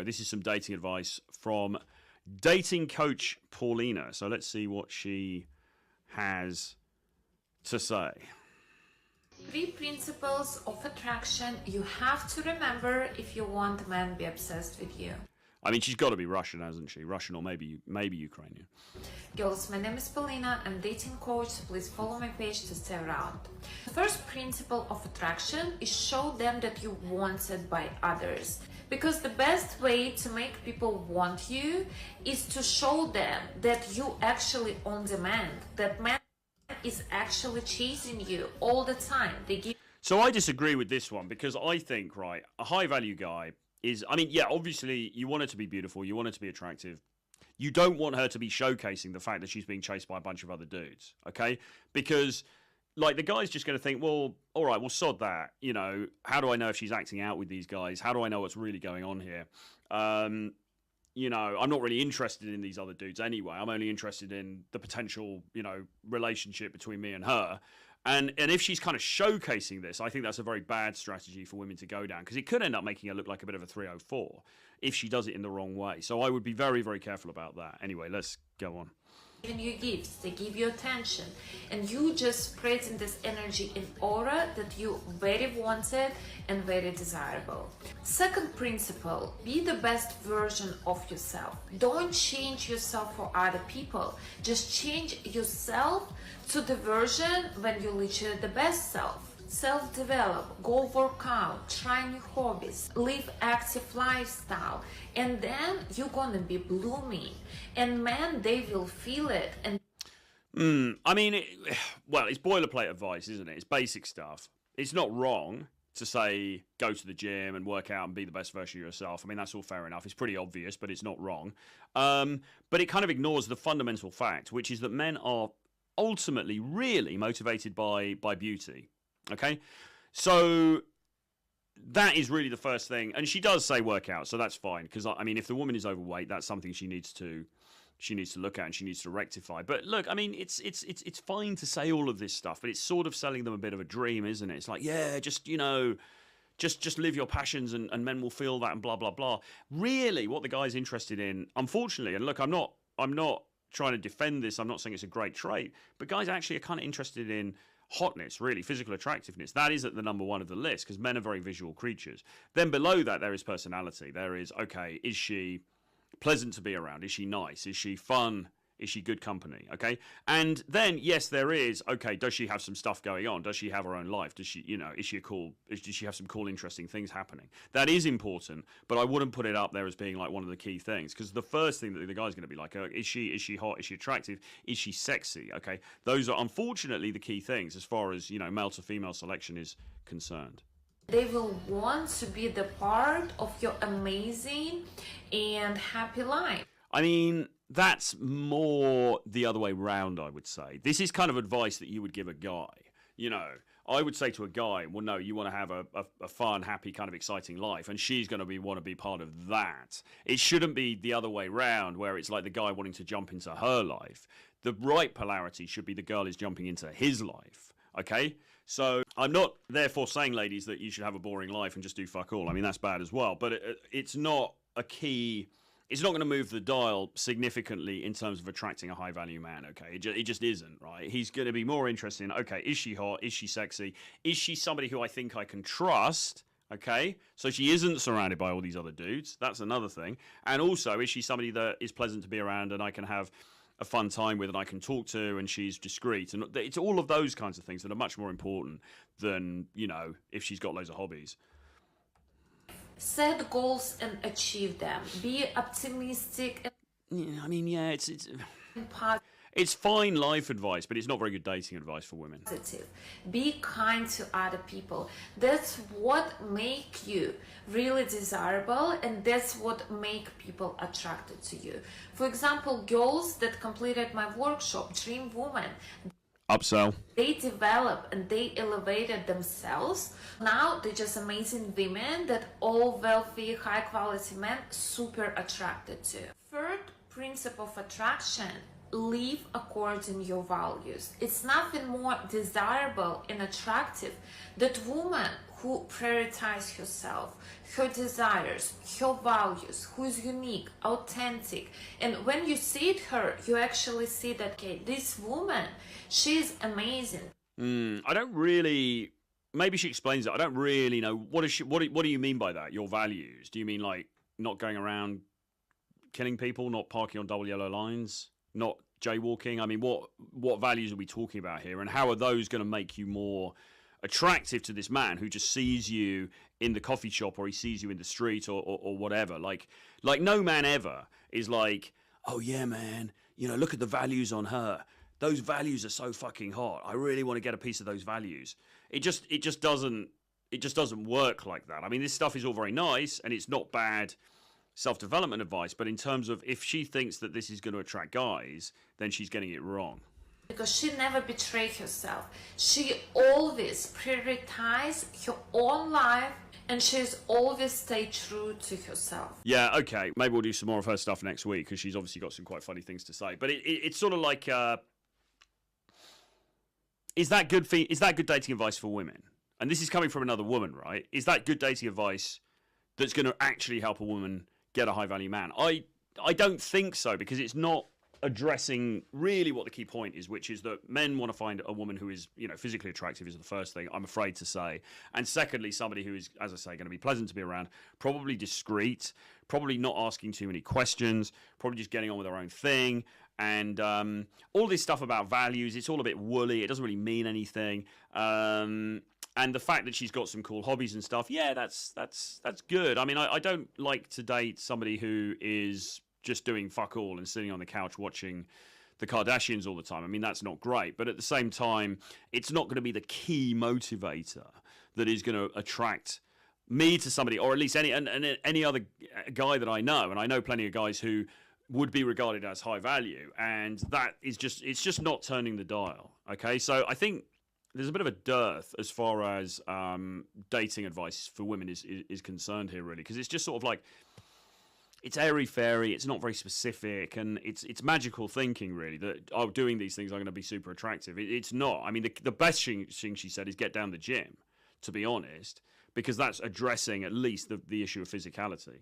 This is some dating advice from dating coach Paulina. So let's see what she has to say. 3 principles of attraction you have to remember if you want a man to be obsessed with you. I mean, she's got to be Russian, hasn't she? Russian or maybe Ukrainian. Girls, my name is Paulina. I'm dating coach, so please follow my page to stay around. The first principle of attraction is show them that you're wanted by others. Because the best way to make people want you is to show them that you actually on demand, that man is actually chasing you all the time. So I disagree with this one because I think, right, a high value guy is, I mean, yeah, obviously you want her to be beautiful, you want her to be attractive. You don't want her to be showcasing the fact that she's being chased by a bunch of other dudes, okay? Because, like, the guy's just going to think, well, all right, well, sod that. You know, how do I know if she's acting out with these guys? How do I know what's really going on here? You know, I'm not really interested in these other dudes anyway. I'm only interested in the potential, you know, relationship between me and her. And if she's kind of showcasing this, I think that's a very bad strategy for women to go down because it could end up making her look like a bit of a 304 if she does it in the wrong way. So I would be very, very careful about that. Anyway, let's go on. Giving you gifts, they give you attention, and you just spreading this energy in aura that you very wanted and very desirable. Second principle, be the best version of yourself. Don't change yourself for other people, just change yourself to the version when you're literally the best self. Self-develop, go work out, try new hobbies, live active lifestyle, and then you're gonna be blooming. And men, they will feel it. And I mean, well, it's boilerplate advice, isn't it? It's basic stuff. It's not wrong to say go to the gym and work out and be the best version of yourself. I mean, that's all fair enough. It's pretty obvious, but it's not wrong. But it kind of ignores the fundamental fact, which is that men are ultimately really motivated by beauty. Okay, so that is really the first thing. And she does say work out, so that's fine. Because I mean, if the woman is overweight, that's something she needs to look at and she needs to rectify. But look, I mean, it's fine to say all of this stuff, but it's sort of selling them a bit of a dream, isn't it? It's like, yeah, just, you know, just live your passions and men will feel that and blah blah blah. Really, what the guy's interested in, unfortunately, and look, I'm not trying to defend this. I'm not saying it's a great trait, but guys actually are kind of interested in hotness, really, physical attractiveness. That is at the number one of the list because men are very visual creatures. Then below that, there is personality. There is, okay, is she pleasant to be around? Is she nice? Is she fun? Is she good company? Okay. And then, yes, there is, okay, does she have some stuff going on? Does she have her own life? Does she, you know, does she have some cool, interesting things happening? That is important, but I wouldn't put it up there as being like one of the key things because the first thing that the guy's going to be like, is she hot? Is she attractive? Is she sexy? Okay. Those are unfortunately the key things as far as, you know, male to female selection is concerned. They will want to be the part of your amazing and happy life. I mean, that's more the other way round, I would say. This is kind of advice that you would give a guy. You know, I would say to a guy, well, no, you want to have a fun, happy, kind of exciting life, and she's going to want to be part of that. It shouldn't be the other way round, where it's like the guy wanting to jump into her life. The right polarity should be the girl is jumping into his life, okay? So I'm not therefore saying, ladies, that you should have a boring life and just do fuck all. I mean, that's bad as well, but it's not a key... It's not going to move the dial significantly in terms of attracting a high-value man, okay? It just isn't, right? He's going to be more interested in, okay, is she hot? Is she sexy? Is she somebody who I think I can trust, okay? So she isn't surrounded by all these other dudes. That's another thing. And also, is she somebody that is pleasant to be around and I can have a fun time with and I can talk to and she's discreet? And it's all of those kinds of things that are much more important than, you know, if she's got loads of hobbies. Set goals and achieve them. Be optimistic. Yeah, I mean, yeah, it's fine life advice, but it's not very good dating advice for women. Positive. Be kind to other people. That's what make you really desirable, and that's what make people attracted to you. For example, girls that completed my workshop, Dream Woman. Upsell. They developed and they elevated themselves. Now they're just amazing women that all wealthy, high quality men super attracted to. Third principle of attraction, live according to your values. It's nothing more desirable and attractive that woman who prioritize herself, her desires, her values, who is unique, authentic. And when you see her, you actually see that, okay, this woman, she's amazing. I don't really. Maybe she explains it. I don't really know. What do you mean by that? Your values? Do you mean like not going around killing people, not parking on double yellow lines, not jaywalking? I mean, what values are we talking about here, and how are those going to make you more attractive to this man who just sees you in the coffee shop, or he sees you in the street, or whatever? Like no man ever is like, oh yeah, man, you know, look at the values on her. Those values are so fucking hot. I really want to get a piece of those values. It just doesn't work like that. I mean, this stuff is all very nice and it's not bad self-development advice, but in terms of if she thinks that this is going to attract guys, then she's getting it wrong. Because she never betrayed herself. She always prioritized her own life, and she's always stayed true to herself. Yeah, okay. Maybe we'll do some more of her stuff next week, because she's obviously got some quite funny things to say. But it's sort of like, is that good dating advice for women? And this is coming from another woman, right? Is that good dating advice that's going to actually help a woman get a high-value man? I don't think so, because it's not addressing really what the key point is, which is that men want to find a woman who is, you know, physically attractive is the first thing, I'm afraid to say. And secondly, somebody who is, as I say, going to be pleasant to be around, probably discreet, probably not asking too many questions, probably just getting on with their own thing. And all this stuff about values, it's all a bit woolly. It doesn't really mean anything. And the fact that she's got some cool hobbies and stuff, yeah, that's good. I mean, I don't like to date somebody who is just doing fuck all and sitting on the couch watching the Kardashians all the time. I mean, that's not great. But at the same time, it's not going to be the key motivator that is going to attract me to somebody, or at least any other guy that I know. And I know plenty of guys who would be regarded as high value, and that is it's just not turning the dial. Okay, so I think there's a bit of a dearth as far as dating advice for women is concerned here, really, because it's just sort of like, it's airy-fairy, it's not very specific, and it's magical thinking, really, that, oh, doing these things are going to be super attractive. It's not. I mean, the best thing she said is get down the gym, to be honest, because that's addressing at least the issue of physicality.